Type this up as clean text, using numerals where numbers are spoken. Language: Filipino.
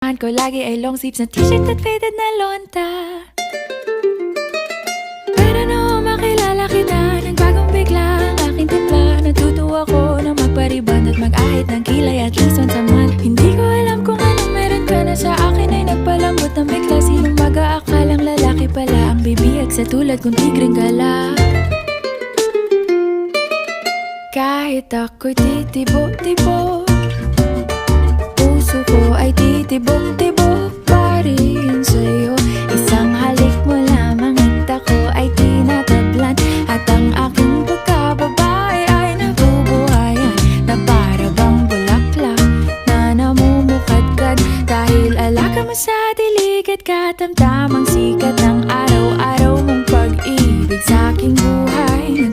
Ko lagi ay long sleeves na t-shirt at faded na lonta. Pero noong makilala kita, nagbagong bigla ang aking timpla. Natutuwa ko na magpariban at mag-ahit ng kilay at least once a month. Hindi ko alam kung anong meron ka na sa akin ay nagpalambot ng bigla. Sinong mag-aakalang lalaki pala ang bibiyag sa tulad kong tigreng gala. Kahit ako'y titibo-tibo, puso ko ay titibok-tibok pa rin sa'yo. Isang halik mo lamang at ako ay tinatablan, at ang aking pagkababae ay nabubuhayan na para bang bulaklak na namumukadkad. Dahil alaga mo sa dilig at katamtamang sikat ng araw-araw mong pag-ibig sa aking buhay.